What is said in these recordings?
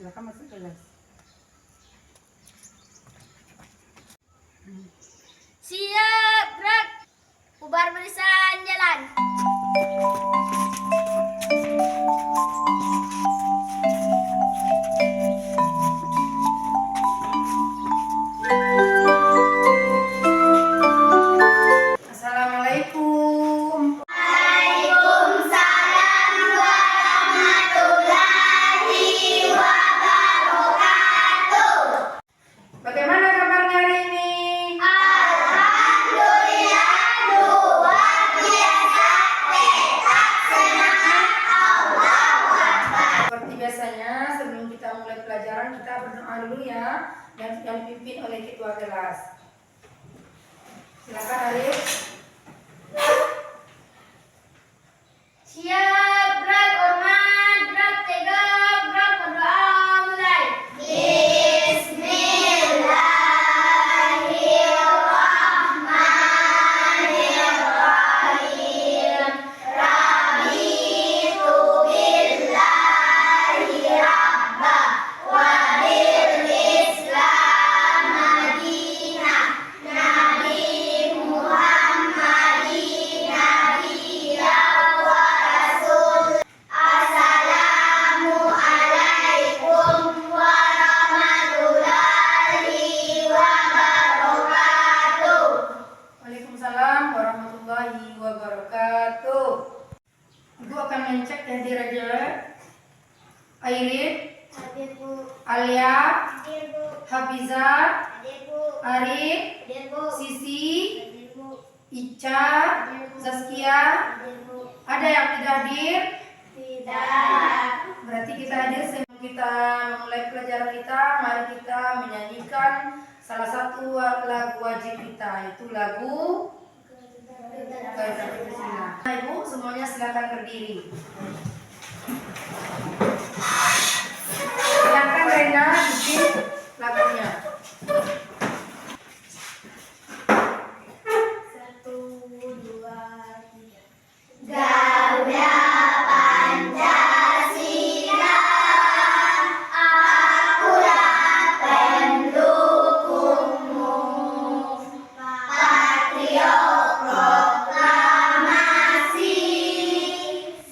Silakan masuk kelas. Siap, gerak. Bubar barisan jalan. Assalamualaikum. Waalaikumsalam warahmatullahi wabarakatuh. Bagaimana kabarnya hari ini? Alhamdulillah, luar biasa. Tetap semangat, Allahu Akbar. Seperti biasanya, sebelum kita mulai pelajaran, kita berdoa dulu ya, dan dipimpin oleh ketua kelas. Silakan Arif. Siap, gerak, hormat, gerak, tegak, gerak, berdoa, mulai. Bismillahirrahmanirrahim. Raditu billahi rabba wa bil Islam madinah. Nabi Muhammadin nabiyya wa rasul. Assalamualaikum warahmatullahi wabarakatuh. Waalaikumsalam warahmatullahi wabarakatuh. Ibu akan mencek kehadirannya Airin, Hadir Bu, Alia, hadir Bu, Hafizah, hadir Bu, Arif, hadir Bu, Sisi, hadir Bu, Ica, Zaskia. hadir Bu. Ada yang tidak hadir? Tidak. Berarti kita hadir. Sebelum kita memulai pelajaran kita, mari kita menyanyikan salah satu lagu wajib kita, yaitu lagu Bismillah. Nah, Ibu semuanya silakan berdiri. Silakan Rena bikin lagunya. 1, 2, 3. Gauda Pancasila, akulah pendukungmu. Patriot proklamasi,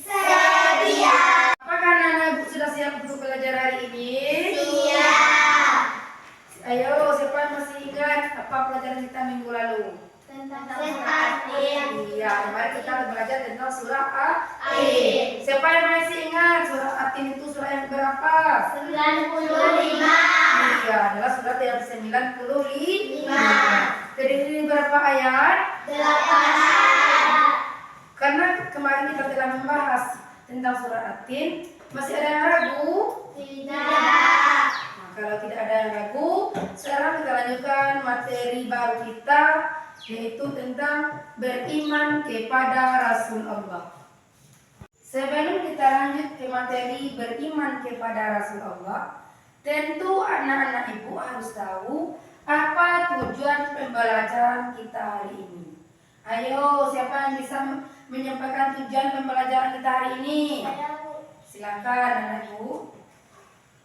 sedia. Apakah anak-anak Ibu sudah siap untuk belajar hari ini? Siap. Ayo, siapa yang masih ingat apa pelajaran kita minggu lalu? Iya, mari kita belajar tentang surah Atin. Siapa yang masih ingat surah Atin itu surah yang berapa? 95. Iya, adalah surah yang 95. Terdiri berapa ayat? 8. Karena kemarin kita telah membahas tentang surah Atin, masih ada yang ragu? Tidak. Nah, kalau tidak ada yang ragu, sekarang kita lanjutkan materi baru kita, yaitu tentang beriman kepada Rasul Allah. Sebelum kita lanjut ke materi beriman kepada Rasul Allah, tentu anak-anak Ibu harus tahu apa tujuan pembelajaran kita hari ini. Ayo, siapa yang bisa menyampaikan tujuan pembelajaran kita hari ini? Saya Bu. Silakan anak Ibu.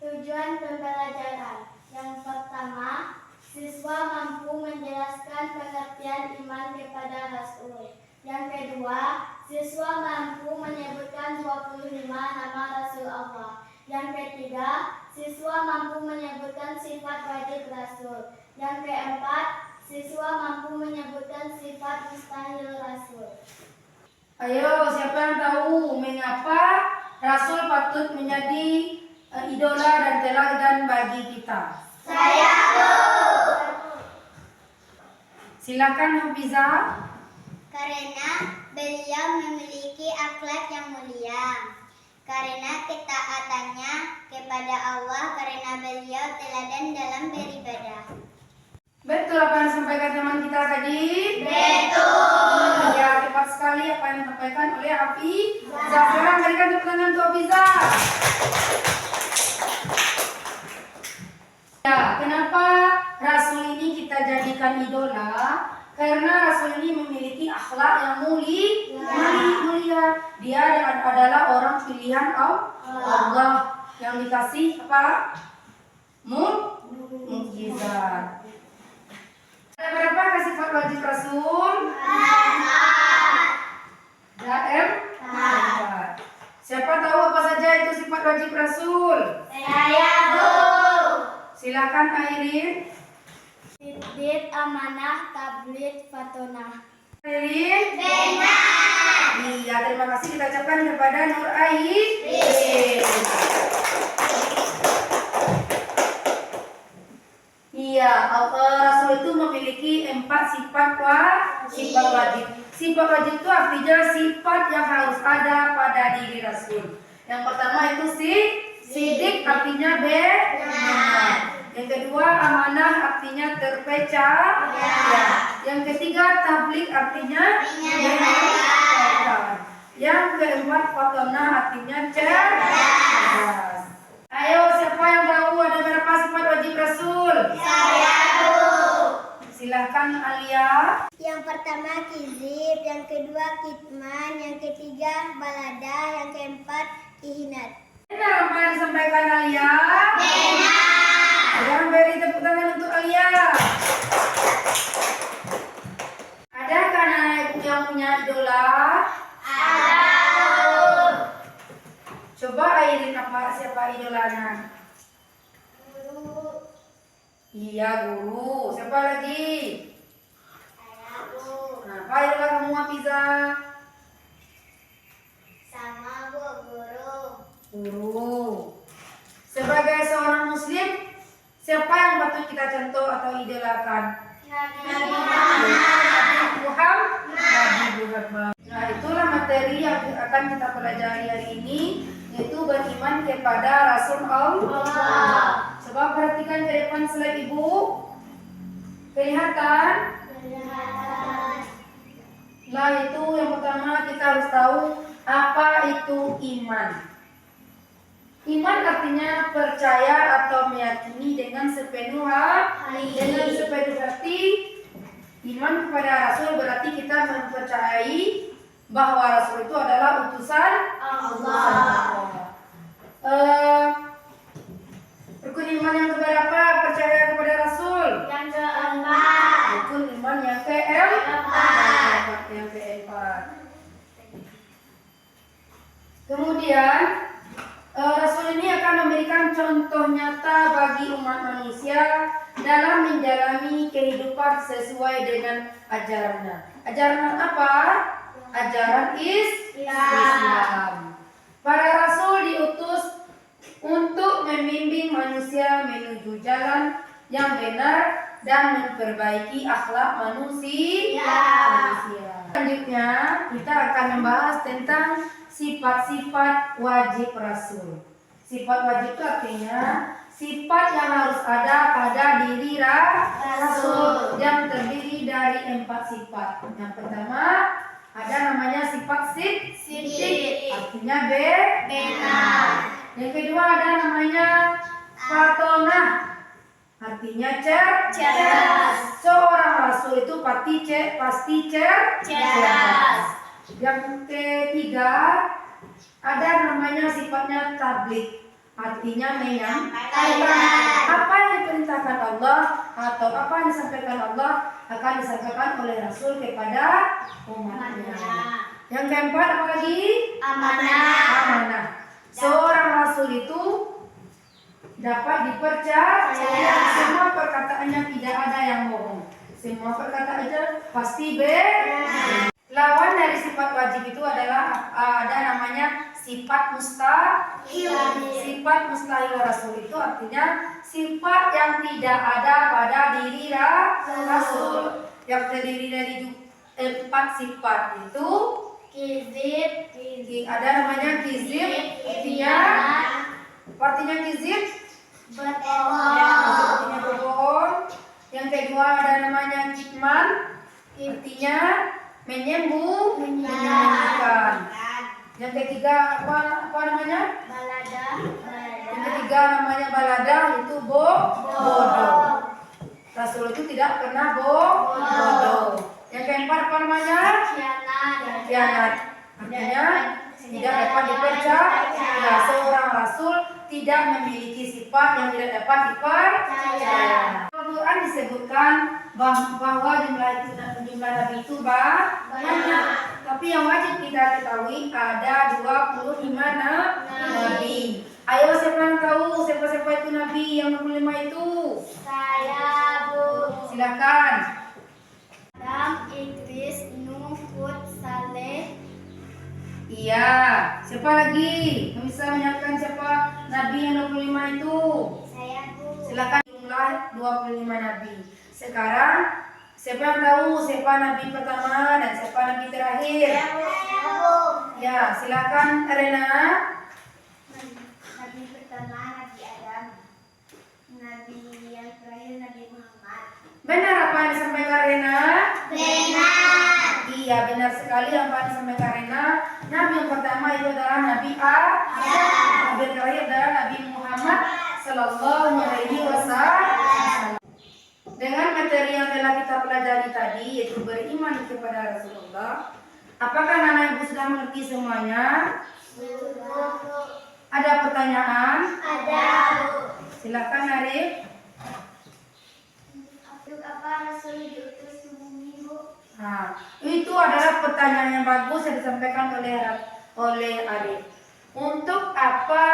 Tujuan pembelajaran yang pertama, siswa mampu menjelaskan pengertian iman kepada Rasul. Yang kedua, siswa mampu menyebutkan 25 nama Rasul Allah. Yang ketiga, siswa mampu menyebutkan sifat wajib Rasul. Yang keempat, siswa mampu menyebutkan sifat mustahil Rasul. Ayo, siapa yang tahu mengapa Rasul patut menjadi idola dan teladan bagi kita? Saya Bu. Silakan Hafizah. Karena beliau memiliki akhlak yang mulia, karena ketaatannya kepada Allah, karena beliau teladan dalam beribadah. Betul apa yang disampaikan teman kita tadi? Betul. Ya, tepat sekali apa yang disampaikan oleh Hafizah. Sekarang berikan tepuk tangan untuk Hafizah. Ya, kenapa Rasul ini kita jadikan idola? Karena Rasul ini memiliki akhlak yang mulia. Dia adalah orang pilihan Allah yang dikasihi apa? Mukjizat. Ada berapa sifat wajib Rasul? Ada empat. Siapa tahu apa saja itu sifat wajib Rasul? Saya, Bu. Silakan Airin. Siddiq, amanah, tabligh, fatonah. Airin. Benar. Iya, terima kasih kita ucapkan kepada Nur Airin. Iya, Rasul itu memiliki 4 sifat wajib. Sifat wajib itu artinya sifat yang harus ada pada diri Rasul. Yang pertama itu Siddiq, artinya benar. Yang kedua amanah, artinya terpercaya. Yang ketiga tabligh, artinya menyampaikan. Yang keempat fatonah, artinya cerdas. Ayo, siapa yang tahu ada berapa sifat wajib Rasul? Saya, Bu. Silahkan Alia. Yang pertama kizib, yang kedua kitman, yang ketiga balada, yang keempat kihinat. Benar apa yang disampaikan Alia? Benar. Sekarang beri tepuk tangan untuk Alia. Adakah anak ibu yang punya idola? Ada. Coba Airin, siapa idolanya? Guru. Iya, guru. Siapa lagi? Saya, Bu. Nah, apa idola kamu, Hafiza? Sama, Bu, guru. Guru. Sebagai seorang muslim, siapa yang patut kita contoh atau idolakan? Nabi Muhammad. Nah, itulah materi yang akan kita pelajari hari ini, yaitu beriman kepada Rasul Allah. Coba perhatikan ke depan slide Ibu. Kelihatan? Nah, itu yang pertama kita harus tahu apa itu iman. Iman artinya percaya atau meyakini dengan sepenuh hati. Iman kepada Rasul berarti kita mempercayai bahwa Rasul itu adalah utusan Allah. Rukun iman yang keberapa percaya kepada Rasul? Yang keempat. Rukun iman yang keempat. Kemudian Rasul ini akan memberikan contoh nyata bagi umat manusia dalam menjalani kehidupan sesuai dengan ajarannya. Ajaran apa? Ajaran Islam. Para rasul diutus untuk membimbing manusia menuju jalan yang benar dan memperbaiki akhlak manusia. Selanjutnya kita akan membahas tentang sifat-sifat wajib Rasul. Sifat wajib itu artinya sifat yang harus ada pada diri Rasul yang terdiri dari 4 sifat. Yang pertama ada namanya sifat siddiq, artinya benar. Yang kedua ada namanya fatonah, artinya cerdas. Seorang Rasul itu pasti cerdas. Yang ketiga ada namanya sifatnya tabligh, artinya menyampaikan apa yang diperintahkan Allah atau apa yang disampaikan Allah akan disampaikan oleh Rasul kepada umatnya. Yang keempat apa lagi? Amanah. Seorang Rasul itu dapat dipercaya. Semua perkataannya tidak ada yang bohong. Semua perkataannya pasti benar. Lawan dari sifat wajib itu adalah ada namanya sifat mustahil. Sifat mustahil Rasul itu artinya sifat yang tidak ada pada diri Rasul, yang terdiri dari 4 sifat itu Kizib. ada namanya kizib, artinya kizib artinya berbohong. Yang kedua ada namanya kitman, artinya menyembunyikan. Yang ketiga apa namanya? Balada. Yang ketiga namanya balada, itu bodoh. Rasul itu tidak pernah bodoh. Yang keempat apa namanya? Khianat. Khianat. Artinya tidak dapat dipercaya. Seorang rasul tidak memiliki sifat yang tidak dapat dipercaya. Al-Quran disebutkan bahwa jumlah nabi itu banyak. Tapi yang wajib kita ketahui ada 25 nabi. Ayo siapa yang tahu siapa itu nabi yang 25 itu? Saya, Bu. Silakan. Adam, Idris, Nuh, Hud, Saleh. Iya. Siapa lagi? Yang bisa menyatakan siapa nabi yang 25 itu? Saya, Bu. Silakan jumlah 25 nabi. Sekarang siapa yang tahu siapa nabi pertama dan siapa nabi terakhir? Saya, Bu. Ya, silakan Rena. Nabi pertama Nabi Adam. Nabi yang terakhir Nabi Muhammad. Benar apa yang disampaikan Rena? Benar. Iya, benar sekali apa yang disampaikan Rena. Nabi yang pertama itu adalah Nabi Adam. Nabi yang terakhir adalah Nabi Muhammad Sallallahu Alaihi Wasallam. Dengan materi yang telah kita pelajari tadi, yaitu beriman kepada Rasulullah, apakah Nana Ibu sudah mengerti semuanya? Ada pertanyaan? Ada. Silakan Arif. Untuk apa Rasul diutus ke bumi, Bu? Nah, itu adalah pertanyaan yang bagus yang disampaikan oleh Arif. Untuk apa,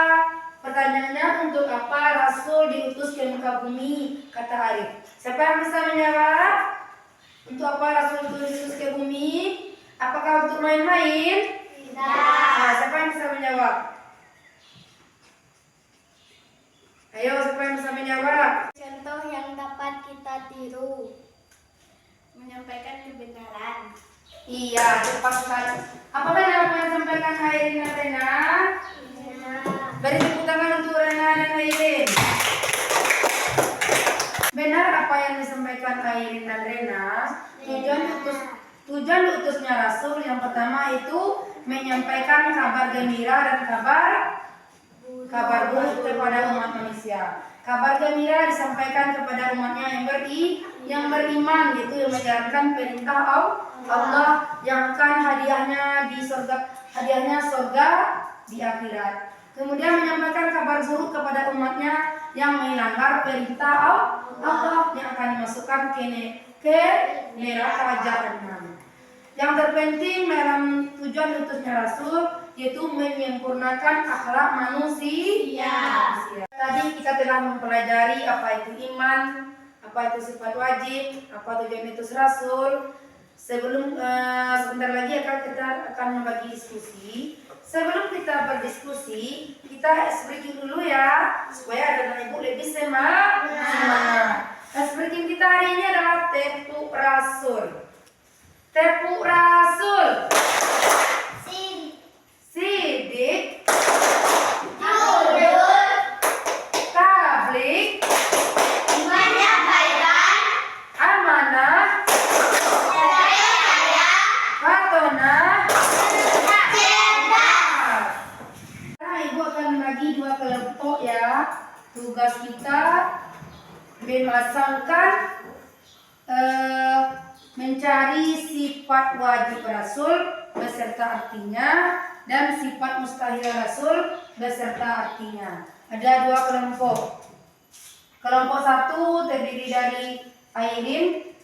pertanyaannya, untuk apa Rasul diutus ke muka bumi? Kata Arif. Siapa yang bisa menjawab? Untuk apa Rasul diutus ke bumi? Apakah untuk main-main? Tidak. Nah, siapa yang bisa menjawab? Ayo, siapa yang bisa menjawab? Contoh yang dapat kita tiru. Menyampaikan kebenaran. Iya, tepat sekali. Apakah yang apa yang disampaikan Airin dan Rena? Beri tepuk tangan untuk Rena dan Airin. Benar apa yang disampaikan Airin dan Rena. Tujuan diutusnya Rasul yang pertama itu menyampaikan kabar gembira dan kabar buruk kepada umat manusia. Kabar gembira disampaikan kepada umatnya yang beriman, yaitu yang menjalankan perintah Allah, yang akan hadiahnya surga di akhirat. Kemudian menyampaikan kabar buruk kepada umatnya yang melanggar perintah Allah, yang akan dimasukkan ke neraka jahanam. Yang terpenting dalam tujuan diutusnya Rasul yaitu menyempurnakan akhlak manusia. Tadi kita telah mempelajari apa itu iman, apa itu sifat wajib, apa tujuan diutus Rasul. Sebentar lagi kita akan membagi diskusi. Sebelum kita berdiskusi, kita ice breaking dulu ya, supaya anak ibu lebih semangat. Ice breaking kita hari ini adalah tepuk Rasul. Tepuk Rasul. Sidik. Nurul. Tablik. Menyampaikan. Amanah. Percaya. Fatonah. Cerdas. Sekarang ibu akan membagi dua kelompok ya. Tugas kita memasangkan mencari sifat wajib Rasul beserta artinya dan sifat mustahil Rasul beserta artinya. Ada dua kelompok. Kelompok satu terdiri dari Airin,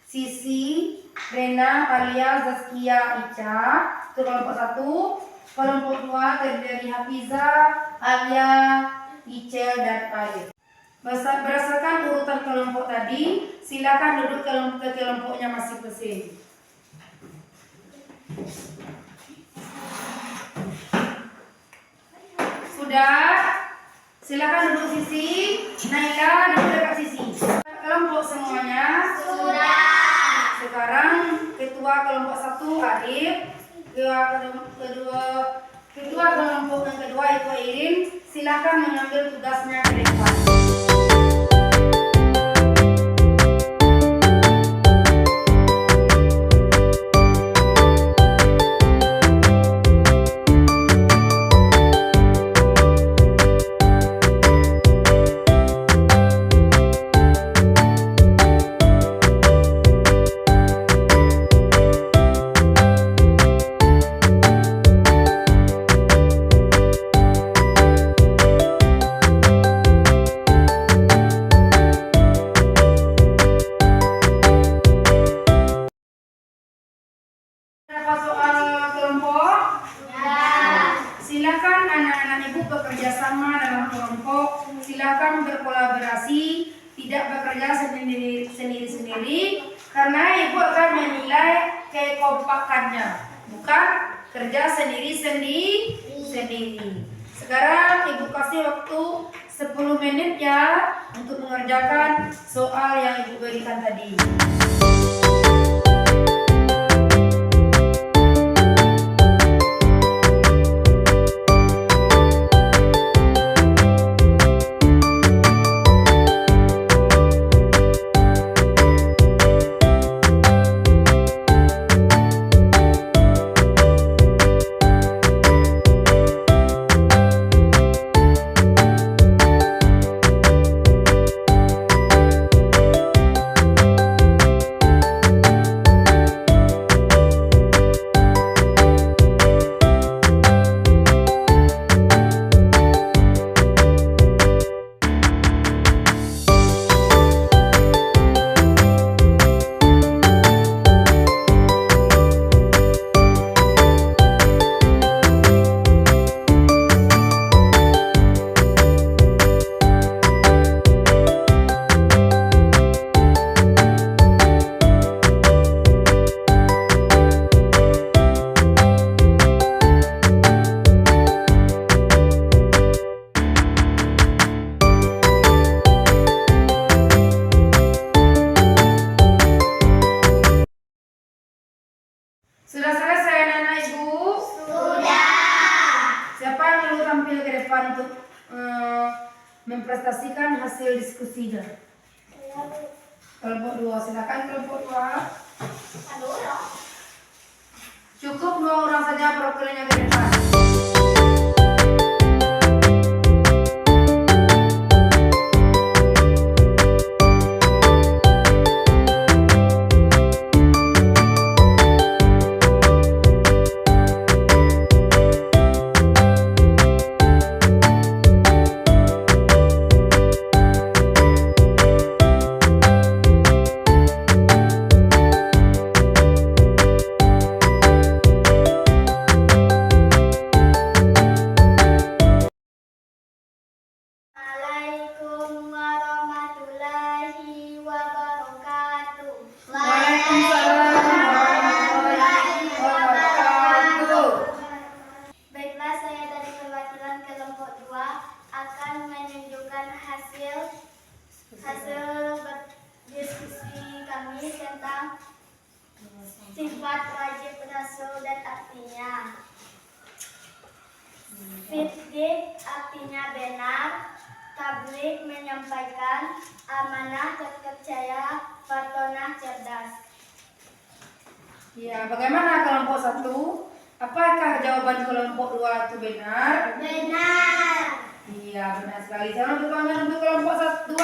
Sisi, Rena, Alia, Zaskia, Ica. Itu kelompok satu. Kelompok dua terdiri dari Hafiza, Alia, Icel, dan Arif. Berdasarkan urutan kelompok tadi, silakan duduk ke kelompoknya masing-masing. Sudah? Silakan duduk Sisi. Naila duduk dekat Sisi. Kelompok semuanya? Sudah. Sekarang ketua kelompok satu Arif, ketua kelompok yang kedua itu Irin. Silakan mengambil tugasnya ke depan. berkolaborasi, tidak bekerja sendiri-sendiri, karena ibu akan menilai kekompakannya, bukan kerja sendiri-sendiri. Sekarang ibu kasih waktu 10 menit ya untuk mengerjakan soal yang ibu berikan tadi. Sudah selesai anak-anak ibu? Sudah. Siapa yang perlu tampil ke depan untuk mempresentasikan hasil diskusinya? Kelompok 2, silakan kelompok 2. Cukup 2 orang saja perwakilannya ke depan. Assalamualaikum warahmatullahi wabarakatuh. Waalaikumsalam warahmatullahi wabarakatuh. Baiklah, saya dari perwakilan kelompok 2 akan menunjukkan hasil diskusi kami tentang sifat wajib rasul dan artinya. Siddiq artinya benar, tabligh menyampaikan, amanah terpercaya, fatonah cerdas. Ya, bagaimana kelompok 1? Apakah jawaban kelompok 2 itu benar? Benar. Iya, benar sekali. Sekarang tepuk tangan untuk kelompok 2.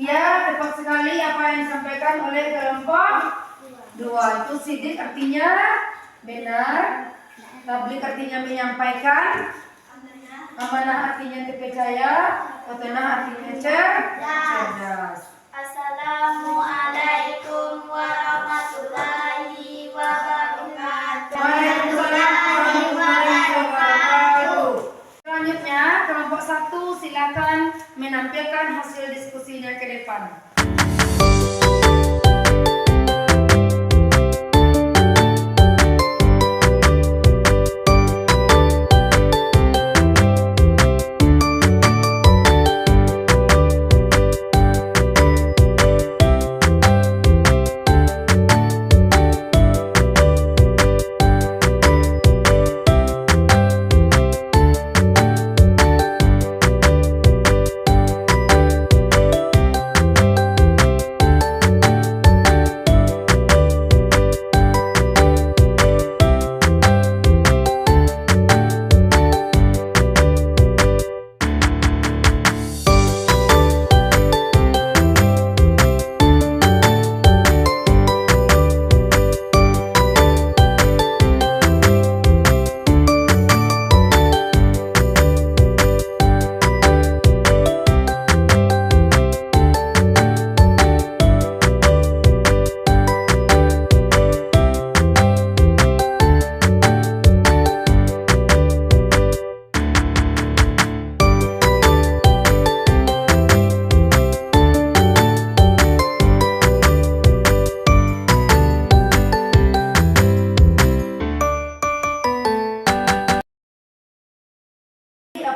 Iya, tepat sekali apa yang disampaikan oleh kelompok 2. Itu siddiq artinya benar, tabligh artinya menyampaikan, amanah artinya terpercaya, fatonah artinya cerdas. Assalamualaikum warahmatullahi wabarakatuh. Waalaikumsalam warahmatullahi wabarakatuh. Selanjutnya kelompok 1 silakan menampilkan hasil diskusinya ke depan.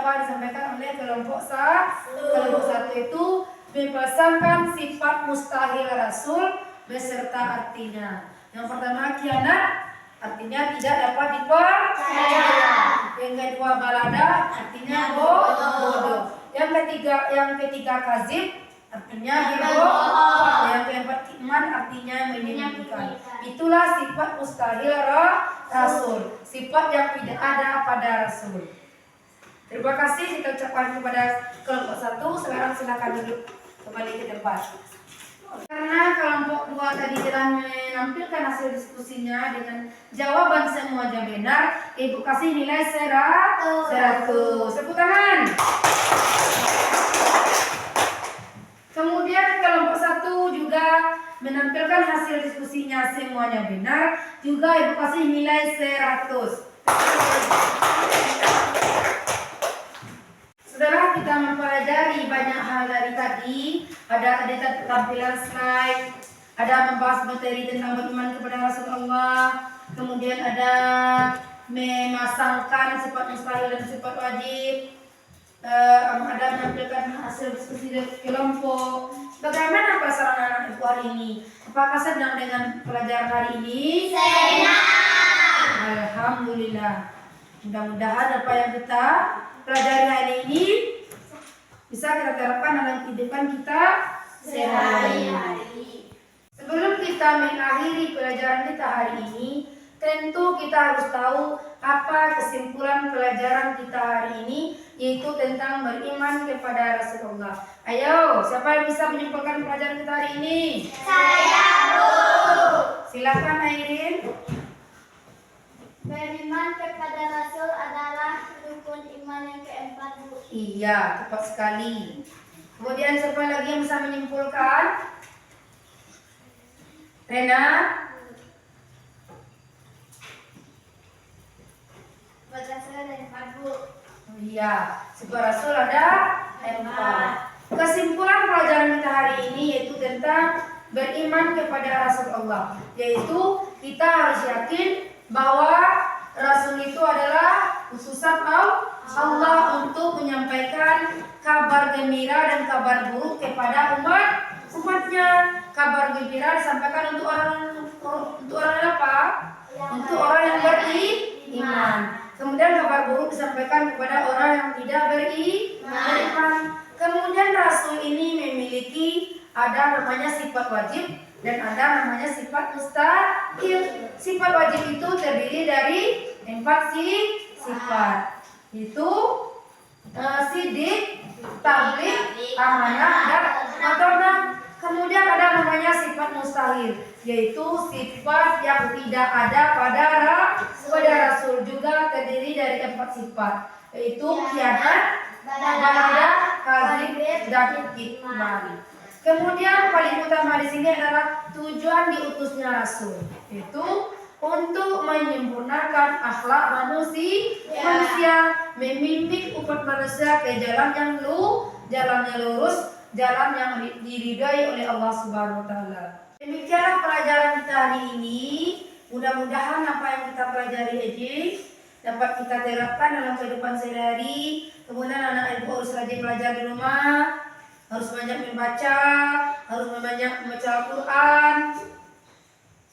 apa disampaikan oleh kelompok satu itu berdasarkan sifat mustahil Rasul beserta artinya. Yang pertama khianat, artinya tidak dapat dipercaya. Yang kedua balada, artinya bodoh. Yang ketiga kazib, artinya berbohong. Yang keempat kitman, artinya menyembunyikan. Itulah sifat mustahil Rasul, sifat yang tidak ada pada Rasul. Terima kasih kita ucapkan kepada kelompok 1. Sekarang silakan duduk kembali ke tempat. Karena kelompok 2 tadi telah menampilkan hasil diskusinya dengan jawaban semuanya benar, Ibu kasih nilai 100. Tepuk tangan. Kemudian kelompok 1 juga menampilkan hasil diskusinya semuanya benar, juga Ibu kasih nilai 100. Setelah kita mempelajari banyak hal dari tadi, ada tampilan slide, ada membahas materi tentang beriman kepada Rasulullah, kemudian ada memasangkan sifat mustahil dan sifat wajib, ada menampilkan hasil diskusi dari kelompok. Bagaimana perasaan anak-anak ibu hari ini? Apakah senang dengan pelajaran hari ini? Senang. Alhamdulillah. Mudah-mudahan apa yang kita pelajari hari ini bisa kita terapkan dalam kehidupan kita sehari-hari. Sebelum kita mengakhiri pelajaran kita hari ini, tentu kita harus tahu apa kesimpulan pelajaran kita hari ini, yaitu tentang beriman kepada Rasulullah. Ayo, siapa yang bisa menyimpulkan pelajaran kita hari ini? Saya, Bu. Silakan Airin. Beriman kepada Rasul adalah rukun iman yang keempat, Bu. Iya, tepat sekali. Kemudian siapa lagi yang bisa menyimpulkan? Rena? Berdasarkan dari empat, Bu. Iya, sifat Rasul ada 4. Kesimpulan pelajaran kita hari ini yaitu tentang beriman kepada Rasulullah, yaitu kita harus yakin bahwa Rasul itu adalah utusan Allah untuk menyampaikan kabar gembira dan kabar buruk kepada umatnya. Kabar gembira disampaikan untuk orang apa? Untuk orang yang beriman. Kemudian kabar buruk disampaikan kepada orang yang tidak beriman. Kemudian Rasul ini memiliki ada namanya sifat wajib dan ada namanya sifat mustahil. Sifat wajib itu terdiri dari 4 sifat, yaitu sidik, tabligh, amanah, dan matonah. Kemudian ada namanya sifat mustahil, yaitu sifat yang tidak ada pada Rasul, juga terdiri dari 4 sifat, yaitu khianat, balada, kadzib, dan kitman. Kemudian paling utama di sini adalah tujuan diutusnya Rasul, yaitu untuk menyempurnakan akhlak manusia, membimbing umat manusia ke jalan yang lurus, jalan yang diridhai oleh Allah Subhanahu wa taala. Demikianlah pelajaran kita hari ini. Mudah-mudahan apa yang kita pelajari ini dapat kita terapkan dalam kehidupan sehari-hari. Kemudian anak ibu harus rajin belajar di rumah, harus banyak membaca, harus banyak membaca Al-Quran.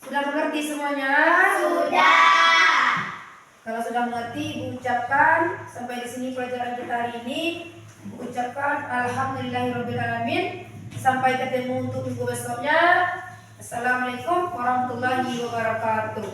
Sudah mengerti semuanya? Sudah. Kalau sudah mengerti, ibu ucapkan sampai di sini pelajaran kita hari ini. Ibu ucapkan alhamdulillahirobbilalamin. Sampai ketemu untuk minggu besoknya. Assalamualaikum warahmatullahi wabarakatuh.